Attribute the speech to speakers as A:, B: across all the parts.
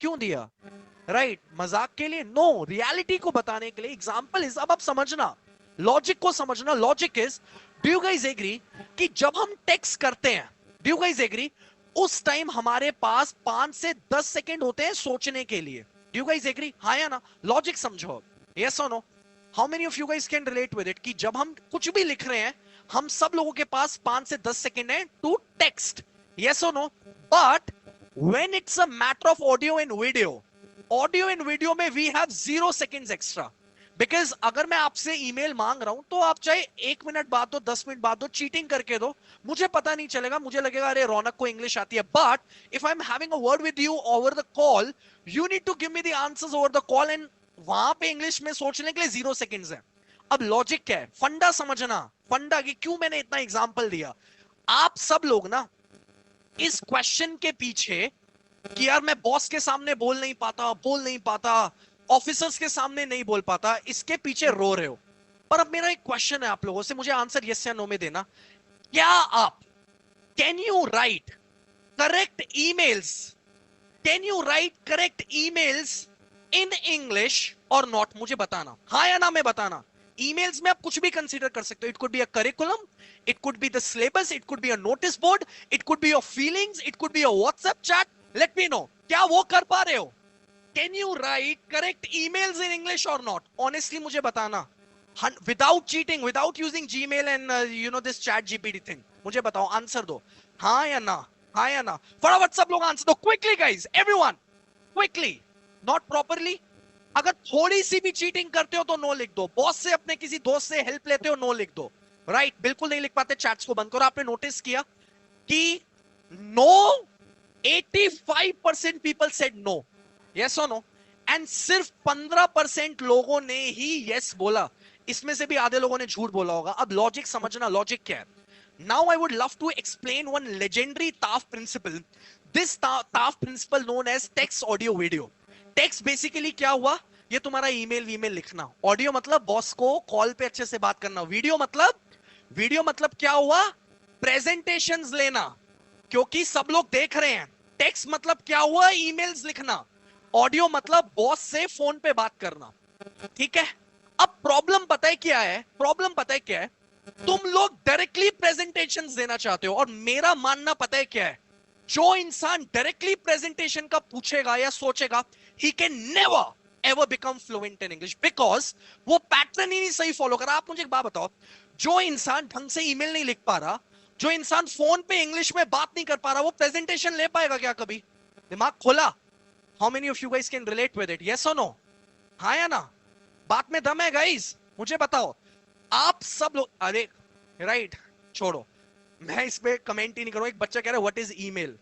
A: क्यों दिया? राइट, मजाक के लिए? नो, रियलिटी को बताने के लिए। एग्जाम्पल इज, अब आप समझना, लॉजिक को समझना। Logic is, do you guys agree कि जब हम टेक्स्ट करते हैं, डू यू गाइज एग्री, उस टाइम हमारे पास 5 से 10 सेकंड होते हैं सोचने के लिए? डू यू गाइज एग्री, हाँ या ना? लॉजिक समझो। यस और no? How many of you guys can relate with it कि जब हम कुछ भी लिख रहे हैं, हम सब लोगों के पास 5 से 10 सेकंड है टू टेक्स्ट? यस और no? But when it's a matter of audio and video, audio and video में we have 0 seconds extra. Because अगर मैं आपसे ईमेल मांग रहा हूं तो आप चाहे 1 मिनट बाद दो, 10 मिनट बाद दो, चीटिंग करके दो, मुझे पता नहीं चलेगा, मुझे लगेगा अरे रौनक को इंग्लिश आती है। But if I am having a word with you over the call, you need to give me the answers over the call, and वहां पे इंग्लिश में सोचने के लिए 0 सेकेंड्स है। अब लॉजिक क्या है, फंडा समझना। फंडा की क्यों मैंने इतना एग्जाम्पल दिया। आप सब लोग ना इस क्वेश्चन के पीछे कि यार मैं बॉस के सामने बोल नहीं पाता, ऑफिसर्स के सामने नहीं बोल पाता, इसके पीछे रो रहे हो। पर अब मेरा एक क्वेश्चन है आप लोगों से, मुझे आंसर यस या नो में देना। क्या आप, can you right correct emails, can you right correct emails in English और नॉट? मुझे बताना, हाँ या ना में बताना। ईमेल्स में आप कुछ भी कंसीडर कर सकते हो। It could be a curriculum, it could be the syllabus, it could be a notice board, it could be your feelings, it could be a WhatsApp chat. Let me know, क्या वो कर पा रहे हो? Can you right correct emails in English और not? Honestly मुझे बताना, without cheating, without using Gmail and you know this chat GPT thing. मुझे बताओ, आंसर दो, हाँ या ना? हाँ या ना? फटाफट सब लोग आंसर दो, quickly guys, everyone, quickly, not properly. अगर थोड़ी सी भी चीटिंग करते हो तो नो लिख दो। बॉस से, अपने किसी दोस्त से हेल्प लेते हो, नो लिख दो। राइट, बिल्कुल नहीं लिख पाते, चैट्स को बंद करो। आपने नोटिस किया कि no, 85% people said no, yes और नो, एंड सिर्फ 15% लोगों ने ही यस बोला। इसमें से भी आधे लोगों ने झूठ बोला होगा। अब लॉजिक समझना, लॉजिक क्या है। Now I would love to explain one legendary TAV principle, this TAV principle known as text audio video. Text basically क्या हुआ, ये तुम्हारा ईमेल वीमेल लिखना। ऑडियो मतलब बॉस को कॉल पे अच्छे से बात करना। वीडियो मतलब क्या हुआ, प्रेजेंटेशंस लेना, क्योंकि सब लोग देख रहे हैं। टेक्स्ट मतलब क्या हुआ, ईमेल्स लिखना। ऑडियो मतलब बॉस से फोन पे बात करना। ठीक है? अब प्रॉब्लम पता है क्या है, प्रॉब्लम पता है क्या है, तुम लोग डायरेक्टली प्रेजेंटेशंस देना चाहते हो, और मेरा मानना पता है क्या है, जो इंसान डायरेक्टली प्रेजेंटेशन का पूछेगा या सोचेगा, he can never ever become fluent in English, because वो पैटर्न ही नहीं सही फॉलो करा। आप मुझे एक बात बताओ, जो इंसान ढंग से ईमेल नहीं लिख पा रहा, जो इंसान फोन पे इंग्लिश में बात नहीं कर पा रहा, वो प्रेजेंटेशन ले पाएगा क्या कभी? दिमाग खोला? How many of you guys can relate with it, yes और नो? हाँ या ना? बात में दम है गाइस, मुझे बताओ। आप सब लोग, अरे राइट, छोड़ो, मैं इस पे कमेंट ही नहीं करूंगा। एक बच्चा कह रहा है व्हाट इज ईमेल।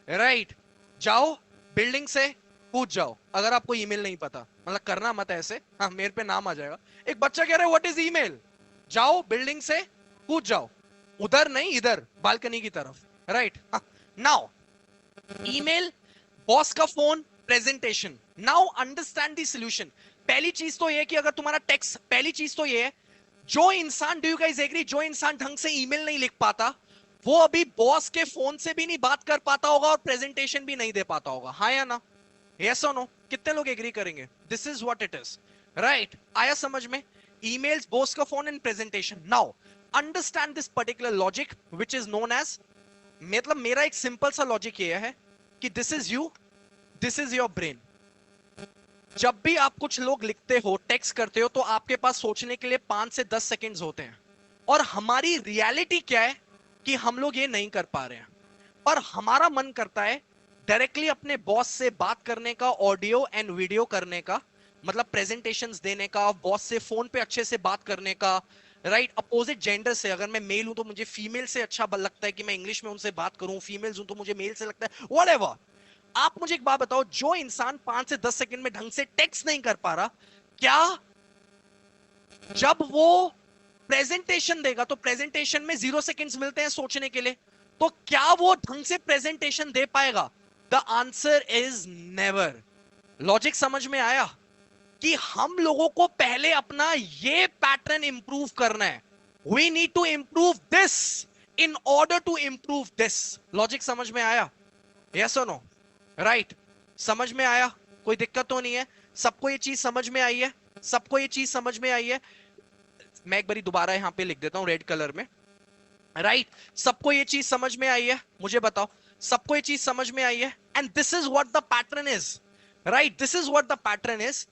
A: राइट, जाओ बिल्डिंग से कूद जाओ अगर आपको ईमेल नहीं पता, मतलब करना मत ऐसे, हाँ मेरे पे नाम आ जाएगा। एक बच्चा कह रहा है व्हाट इज ईमेल, जाओ बिल्डिंग से कूद जाओ, उधर नहीं इधर बालकनी की तरफ। राइट, नाउ ईमेल, बॉस का phone, presentation. Now understand the solution. पहली चीज तो ये कि अगर तुम्हारा टेक्स्ट, पहली चीज तो ये है, जो इंसान, डू यू गाइस एग्री, जो इंसान ढंग से ईमेल नहीं लिख पाता, वो अभी बॉस के फोन से भी नहीं बात कर पाता होगा और प्रेजेंटेशन भी नहीं दे पाता होगा। हाँ या ना? यस और नो? कितने लोग एग्री करेंगे? This is what it is. Right, आया समझ में? ईमेल्स, बॉस का phone and presentation. Now understand this particular logic which is known as, मतलब मेरा एक सिंपल सा लॉजिक ये है कि this is you, this is your brain. जब भी आप कुछ लोग लिखते हो, टेक्स्ट करते हो, तो आपके पास सोचने के लिए 5 से 10 सेकेंड्स होते हैं। और हमारी रियलिटी क्या है कि हम लोग ये नहीं कर पा रहे हैं। पर हमारा मन करता है डायरेक्टली अपने बॉस से बात करने का, ऑडियो एंड वीडियो करने का, मतलब प्रेजेंटेशंस देने का, बॉस से फोन पे अच्छे से बात करने का। राइट, अपोजिट जेंडर से, अगर मैं मेल हूं तो मुझे फीमेल से अच्छा लगता है कि मैं इंग्लिश में उनसे बात करूं, फीमेल्स हूं तो मुझे मेल से लगता है, व्हाटएवर। आप मुझे एक बात बताओ, जो इंसान 5 से 10 सेकंड में ढंग से टेक्स्ट नहीं कर पा रहा, क्या जब वो प्रेजेंटेशन देगा तो प्रेजेंटेशन में 0 सेकंड्स मिलते हैं सोचने के लिए, तो क्या वो ढंग से प्रेजेंटेशन दे पाएगा? The answer is never. Logic समझ में आया कि हम लोगों को पहले अपना ये पैटर्न इंप्रूव करना है। We need to improve this in order to improve this. Logic समझ में आया? यस और नो? राइट, समझ में आया? कोई दिक्कत तो नहीं है? सबको ये चीज समझ में आई है? सबको ये चीज समझ में आई है? मैं एक बारी दोबारा यहां पे लिख देता हूं रेड कलर में। राइट, सबको ये चीज समझ में आई है? मुझे बताओ, सबको ये चीज समझ में आई है? And this is what the pattern is. Right, this is what the pattern is.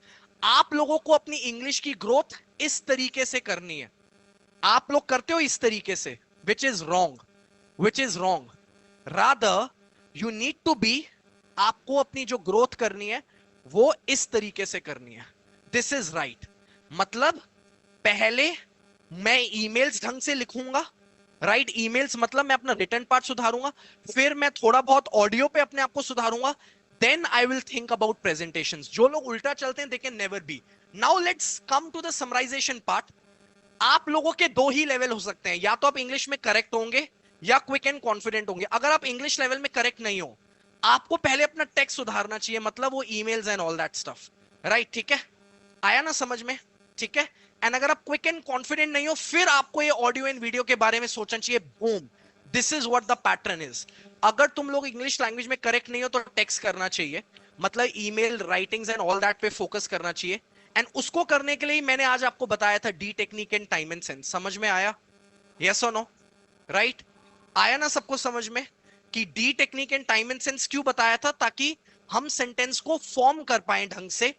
A: आप लोगों को अपनी इंग्लिश की ग्रोथ इस तरीके से करनी है। आप लोग करते हो इस तरीके से, which is wrong, which is wrong. Rather you need to be, आपको अपनी जो ग्रोथ करनी है वो इस तरीके से करनी है। This is right. मतलब पहले मैं ईमेल्स ढंग से लिखूंगा। राइट, ईमेल्स मतलब मैं अपना रिटर्न पार्ट सुधारूंगा, फिर मैं थोड़ा बहुत ऑडियो पे अपने आप को सुधारूंगा, then I will think about presentations. जो लोग उल्टा चलते हैं they can never be. Now let's come to the summarisation part. आप लोगों के दो ही लेवल हो सकते हैं, या तो आप इंग्लिश में करेक्ट होंगे या क्विक एंड कॉन्फिडेंट होंगे। अगर आप इंग्लिश लेवल में करेक्ट नहीं हो, आपको पहले अपना टेक्स्ट सुधारना चाहिए, मतलब वो emails and all that stuff. Right, ठीक है, आया ना समझ में? ठीक है। एंड अगर आप क्विक एंड कॉन्फिडेंट नहीं हो, फिर आपको ये ऑडियो एंड वीडियो के बारे में सोचना चाहिए। Boom, this is what the pattern is. अगर तुम लोग इंग्लिश लैंग्वेज में करेक्ट नहीं हो तो टेक्स्ट करना चाहिए, मतलब email writings and all that पे फोकस करना चाहिए। एंड उसको करने के लिए मैंने आज आपको बताया था D technique and time and sense. समझ में आया? यस और नो? राइट, आया ना सबको समझ में कि D technique and time and sense क्यों बताया था? ताकि हम सेंटेंस को फॉर्म कर पाए ढंग से।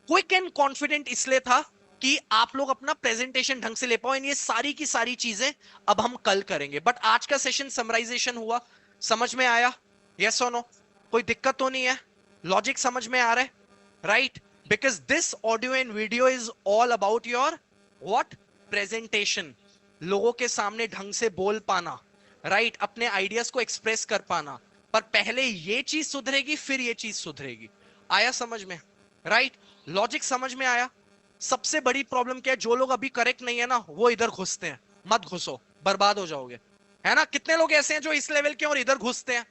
A: क्विक एंड कॉन्फिडेंट इसलिए था कि आप लोग अपना प्रेजेंटेशन ढंग से ले पाओ। ये सारी की सारी चीजें अब हम कल करेंगे, बट आज का सेशन समराइजेशन हुआ। समझ में आया? यस और नो? कोई दिक्कत तो नहीं है? लॉजिक समझ में आ रहा है? Right, because this audio and video is all about your what? Presentation, लोगों के सामने ढंग से बोल पाना। राइट, अपने आइडियाज को एक्सप्रेस कर पाना। पर पहले ये चीज सुधरेगी, फिर ये चीज सुधरेगी। आया समझ में? राइट, लॉजिक समझ में आया? सबसे बड़ी प्रॉब्लम क्या है? जो लोग अभी करेक्ट नहीं है ना, वो इधर घुसते हैं। मत घुसो, बर्बाद हो जाओगे। है ना? कितने लोग ऐसे हैं जो इस लेवल के और इधर घुसते हैं?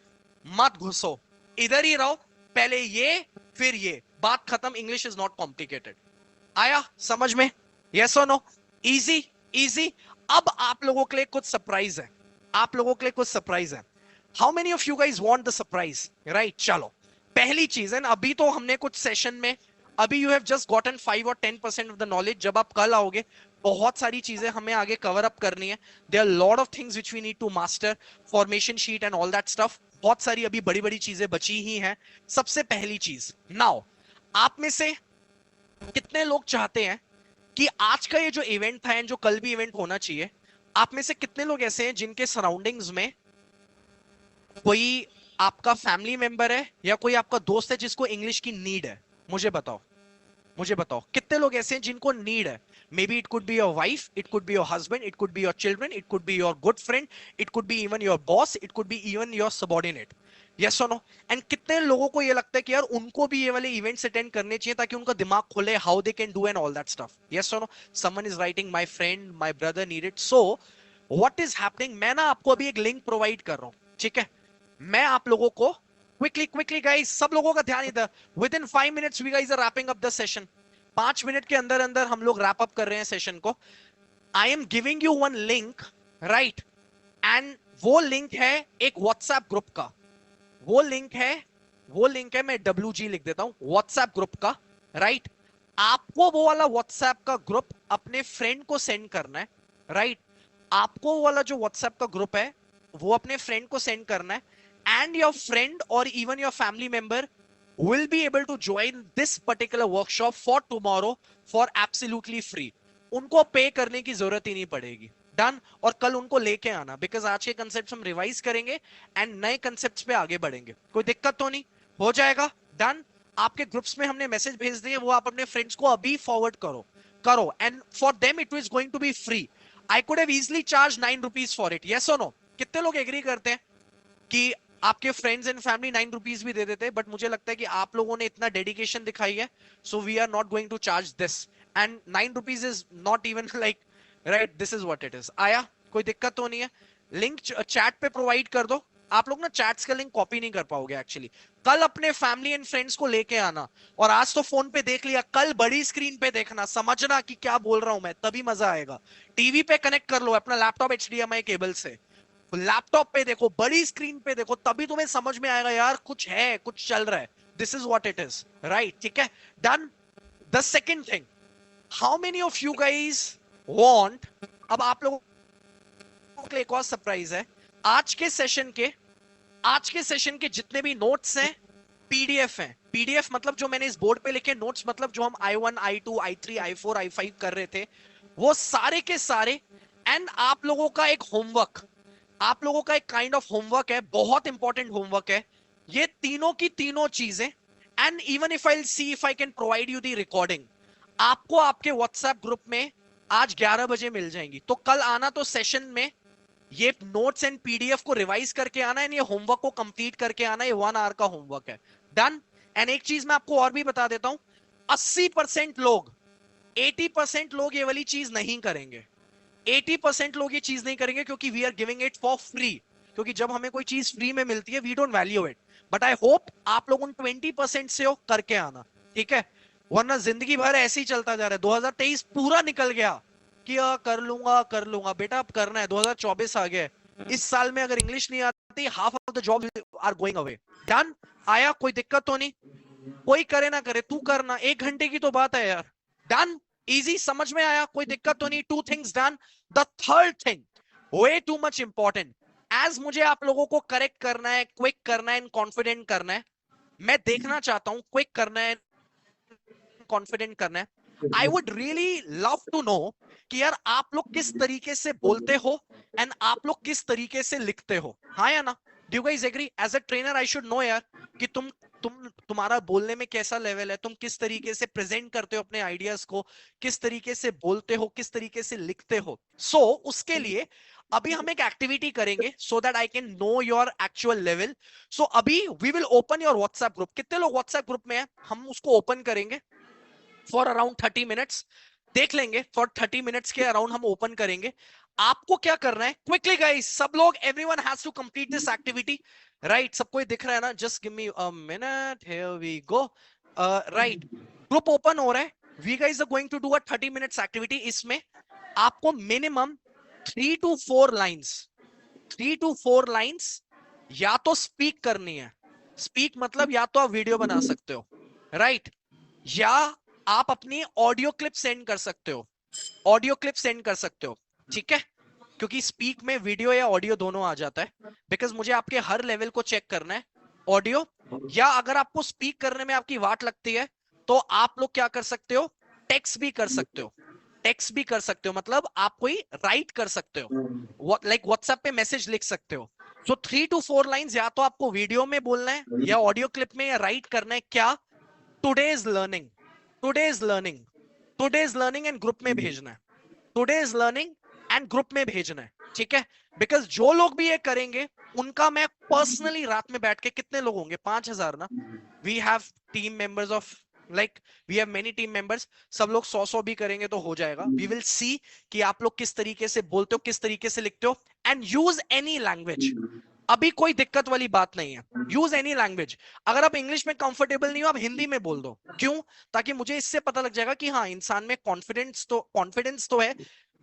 A: मत घुसो, इधर ही रहो। पहले ये, फिर ये, बात खत्म। English is not complicated. आया समझ में? यस और नो? Easy, easy. अब आप लोगों के लिए कुछ सरप्राइज है। आप लोगों के लिए कुछ सरप्राइज है। How many of you guys want the surprise? Right, चलो पहली चीज है ना, अभी तो हमने कुछ सेशन में, अभी यू हैव जस्ट गॉटन 5 और 10% ऑफ द नॉलेज। जब आप कल आओगे, बहुत सारी चीजें हमें आगे कवर अप करनी है। There are lot of things which we need to master, formation sheet and all that stuff. बहुत सारी अभी बड़ी बड़ी चीजें बची ही हैं। सबसे पहली चीज, नाउ आप में से कितने लोग चाहते हैं कि आज का ये जो इवेंट था एंड जो कल भी इवेंट होना चाहिए, आप में से कितने लोग ऐसे हैं जिनके सराउंडिंग्स में कोई आपका फैमिली मेंबर है या कोई आपका दोस्त है जिसको इंग्लिश की नीड है? मुझे बताओ, मुझे बताओ कितने लोग ऐसे हैं जिनको नीड है? May be it could be your wife, it could be your husband, it could be your children, it could be your good friend, it could be even your boss, it could be even your subordinate. Yes और no? And कितने लोगों को ये लगता है कि यार उनको भी ये वाले इवेंट्स अटेंड करने चाहिए ताकि उनका दिमाग खुले, how they can do and all that stuff. Yes और no? Someone is writing my friend, my brother needed. So what is happening, मैं ना आपको अभी एक लिंक प्रोवाइड कर रहा हूं, ठीक है? मैं आप लोगों को क्विकली क्विकली गाइस, सब लोगों का ध्यान इधर, within 5 minutes we guys are wrapping up the session. 5 minute के अंदर अंदर हम लोग रैप अप कर रहे हैं सेशन को। I am giving you one link, right? And वो लिंक है एक व्हाट्सएप ग्रुप का। वो लिंक है, वो लिंक है, मैं WG लिख देता हूं, व्हाट्सएप ग्रुप का। राइट, आपको वो वाला व्हाट्सएप का ग्रुप अपने फ्रेंड को सेंड करना है। राइट, आपको वो वाला जो व्हाट्सएप का ग्रुप है वो अपने फ्रेंड को सेंड करना है। एंड योर फ्रेंड और even your family member will be able to join this particular workshop for tomorrow for absolutely free। उनको पे करने की जरूरत ही नहीं पड़ेगी। डन? और कल उनको लेके आना, बिकॉज आज के कंसेप्ट हम रिवाइज करेंगे एंड नए कंसेप्ट्स पे आगे बढ़ेंगे। कोई दिक्कत तो नहीं? हो जाएगा? डन? आपके ग्रुप्स में हमने मैसेज भेज दिए, वो आप अपने फ्रेंड्स को अभी फॉरवर्ड करो, करो। And for them it is going to be free. I could have easily charge 9 rupees for it. Yes और नो? कितने लोग एग्री करते हैं कि आपके फ्रेंड्स एंड फैमिली 9 रुपीज भी दे देते? बट मुझे लगता है कि आप लोगों ने इतना डेडिकेशन दिखाई है, so we are not going to charge this. And 9 rupees is not even like, right, this is what it is. आया? कोई दिक्कत तो नहीं है? लिंक चैट पे प्रोवाइड कर दो। आप लोग ना चैट्स का लिंक कॉपी नहीं कर पाओगे एक्चुअली। कल अपने फैमिली एंड फ्रेंड्स को लेके आना, और आज तो फोन पे देख लिया, कल बड़ी स्क्रीन पे देखना, समझना कि क्या बोल रहा हूं मैं, तभी मजा आएगा। टीवी पे कनेक्ट कर लो अपना लैपटॉप HDMI केबल से। लैपटॉप पे देखो, बड़ी स्क्रीन पे देखो, तभी तुम्हें समझ में आएगा यार कुछ है, कुछ चल रहा है. This is what it is, right? ठीक है, done. The second thing, how many of you guys want, अब आप लोगों के लिए एक और सरप्राइज है. आज के सेशन के आज के सेशन के जितने भी नोट्स हैं, पीडीएफ हैं. पीडीएफ मतलब जो मैंने इस बोर्ड पे लिखे नोट्स, मतलब जो हम I1 I2 I3 I4 I5 कर रहे थे, वो सारे के सारे. एंड आप लोगों का एक होमवर्क, आप लोगों का एक काइंड ऑफ होमवर्क है, बहुत इंपॉर्टेंट होमवर्क है. ये तीनों की तीनों चीजें, and even if I see if I can provide you the recording, आपको आपके व्हाट्सएप ग्रुप में आज 11 बजे मिल जाएंगी. तो कल आना, तो सेशन में ये नोट्स एंड पीडीएफ को रिवाइज करके आना है, ये होमवर्क को कंप्लीट करके आना है. ये 1 आवर का होमवर्क है. डन. एंड एक चीज मैं आपको और भी बता देता हूं, 80% लोग, 80% लोग ये वाली चीज नहीं करेंगे. 80% लोग ये चीज नहीं करेंगे क्योंकि we are giving it for free. क्योंकि जब हमें कोई चीज फ्री में मिलती है, we don't value it. But I hope आप लोग उन 20% से हो करके आना, ठीक है? वरना जिंदगी भर ऐसे ही चलता जा रहा है. 2023 पूरा निकल गया कि कर लूंगा बेटा. अब करना है, 2024 आ गया. इस साल में अगर इंग्लिश नहीं आती, half of the job are going away. Done. आया? कोई दिक्कत तो नहीं? कोई करे ना करे, तू करना. 1 घंटे की तो बात है यार. डन. इजी, समझ में आया? कोई दिक्कत तो नहीं? 2 things done. The third thing, way too much important, as मुझे आप लोगों को करेक्ट करना है, क्विक करना है, कॉन्फिडेंट करना है. मैं देखना चाहता हूं क्विक करना है, कॉन्फिडेंट करना है. I would really love to know कि यार आप लोग किस तरीके से बोलते हो एंड आप लोग किस तरीके से लिखते हो. हाँ या ना? Do you guys agree? As a trainer I should know यार कि तुम्हारा बोलने में कैसा लेवल है, तुम किस तरीके से प्रेजेंट करते हो अपने आइडियाज को, किस तरीके से बोलते हो, किस तरीके से लिखते हो. सो उसके लिए अभी हम एक एक्टिविटी करेंगे so that I can know your actual level. So अभी we will open your WhatsApp group. कितने लोग व्हाट्सएप ग्रुप में हैं? हम उसको ओपन करेंगे फॉर अराउंड 30 मिनट्स. देख लेंगे फॉर 30 मिनट्स के अराउंड हम ओपन करेंगे. आपको क्या करना है क्विकली गाइस, सब लोग, everyone has to complete this activity, right? सबको ये दिख रहा है ना? Just give me a minute, here we go. Right, group open हो रहा है. We guys are going to do a 30 minutes activity. इसमें आपको minimum 3 to 4 lines, 3 to 4 lines या तो स्पीक करनी है. स्पीक मतलब या तो आप वीडियो बना सकते हो, राइट? या आप अपनी ऑडियो क्लिप सेंड कर सकते हो, ऑडियो क्लिप सेंड कर सकते हो, ठीक है? क्योंकि स्पीक में वीडियो या ऑडियो दोनों आ जाता है, बिकॉज मुझे आपके हर लेवल को चेक करना है. ऑडियो, या अगर आपको स्पीक करने में आपकी वाट लगती है तो आप लोग क्या कर सकते हो, टेक्स्ट भी कर सकते हो. टेक्स्ट भी कर सकते हो मतलब आप कोई राइट कर सकते हो, लाइक व्हाट्सएप पे मैसेज लिख सकते हो. सो 3 to 4 लाइंस या तो आपको वीडियो में बोलना है या ऑडियो क्लिप में, या राइट करना है. क्या? Today's learning, today's learning, today's learning and group में भेजना है. टुडेज लर्निंग एंड ग्रुप में भेजना है, ठीक है? बिकॉज जो लोग भी ये करेंगे उनका मैं पर्सनली रात में बैठ के, कितने लोग होंगे? 5,000 ना? We have team members of, like we have many team members. सब लोग 100 भी करेंगे तो हो जाएगा. वी विल सी कि आप लोग किस तरीके से बोलते हो, किस तरीके से लिखते हो. एंड यूज एनी लैंग्वेज, अभी कोई दिक्कत वाली बात नहीं है. Use any language. अगर आप इंग्लिश में कंफर्टेबल नहीं हो, आप हिंदी में बोल दो. क्यों? ताकि मुझे इससे पता लग जाएगा कि हाँ, इंसान में कॉन्फिडेंस तो है,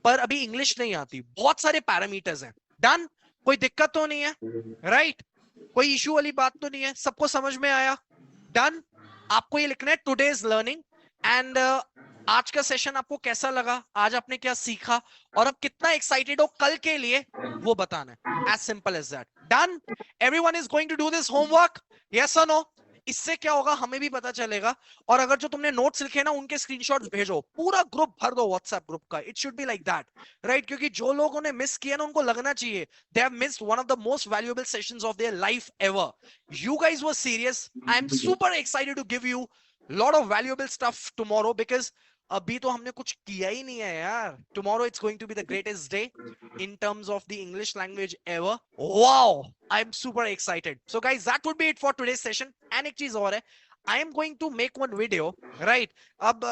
A: पर अभी इंग्लिश नहीं आती. बहुत सारे पैरामीटर्स हैं. डन. कोई दिक्कत तो नहीं है, राइट? कोई इशू वाली बात तो नहीं है? सबको समझ में आया? डन. आपको ये लिखना है टुडेज लर्निंग. एंड आज का सेशन आपको कैसा लगा, आज आपने क्या सीखा, और अब कितना एक्साइटेड हो कल के लिए, वो बताना है. As simple as that. Done. Everyone is going to do this homework, yes और नो? इससे क्या होगा, हमें भी पता चलेगा. और अगर जो तुमने नोट्स लिखे ना, उनके स्क्रीनशॉट्स भेजो, पूरा ग्रुप भर दो व्हाट्सएप ग्रुप का. It should be like that, right? क्योंकि जो लोगों ने मिस किया ना, उनको लगना चाहिए they have missed one of the most valuable sessions of their life ever. You guys were serious. I'm super excited to give you lot of valuable stuff tomorrow because अभी तो हमने कुछ किया ही नहीं है यार. Tomorrow it's going to be the greatest day in terms of the English language ever. Wow, I'm super excited. So guys, that would be it for today's session. And एक चीज और है, I am going to make one video, right? अब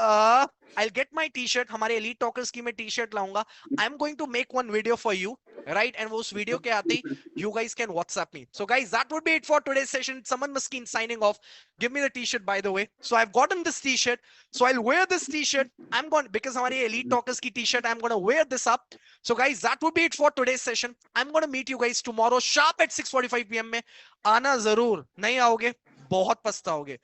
A: I'll get my t-shirt, हमारे elite talkers की मैं t-shirt लाऊंगा. I'm going to make one video for you, right? And वो उस video के आते ही you guys can WhatsApp me. So guys, that would be it for today's session. Saman Maskeen signing off. Give me the t-shirt, by the way. So I've gotten this t-shirt. So I'll wear this t-shirt. I'm going, because हमारी elite talkers की t-shirt, I'm going to wear this up. So guys, that would be it for today's session. I'm going to meet you guys tomorrow sharp at 6:45 p.m. में. आना जरूर. नहीं आओगे बहुत पछताओगे.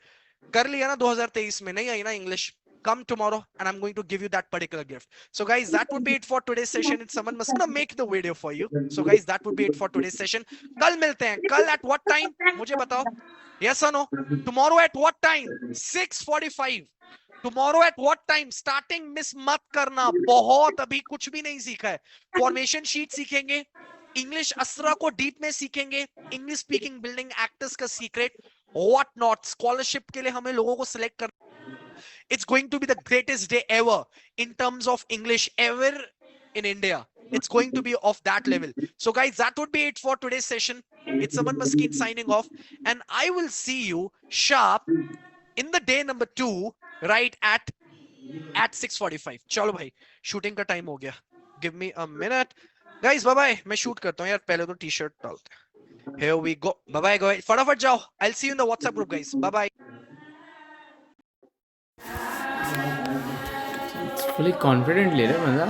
A: कर लिया ना 2023 में, नहीं आई ना English. Come tomorrow and I'm going to give you that particular gift. So guys, that would be it for today's session. It's someone must gonna make the video for you. So guys, that would be it for today's session. कल मिलते हैं. कल at what time? मुझे बताओ. Yes or no? Tomorrow at what time? 6:45. Tomorrow at what time? Starting miss मत करना. बहुत अभी कुछ भी नहीं सीखा है. फॉर्मेशन शीट सीखेंगे. इंग्लिश असरा को डीप में सीखेंगे. इंग्लिश स्पीकिंग बिल्डिंग एक्टर्स का सीक्रेट. What not? स्कॉलरशिप के लिए हमें लोगों को सिलेक्ट कर. It's going to be the greatest day ever in terms of English ever in India. It's going to be of that level. So guys, that would be it for today's session. It's Saman Maskeen signing off, and I will see you sharp in the day number 2, right at 6:45. चलो भाई, shooting का time हो गया. Give me a minute. Guys, bye bye. मैं shoot करता हूँ यार, पहले तो t-shirt डालते हैं. Here we go. Bye bye guys. फटाफट जाओ. I'll see you in the WhatsApp group, guys. Bye bye.
B: Fully confident ले रहे बंदा.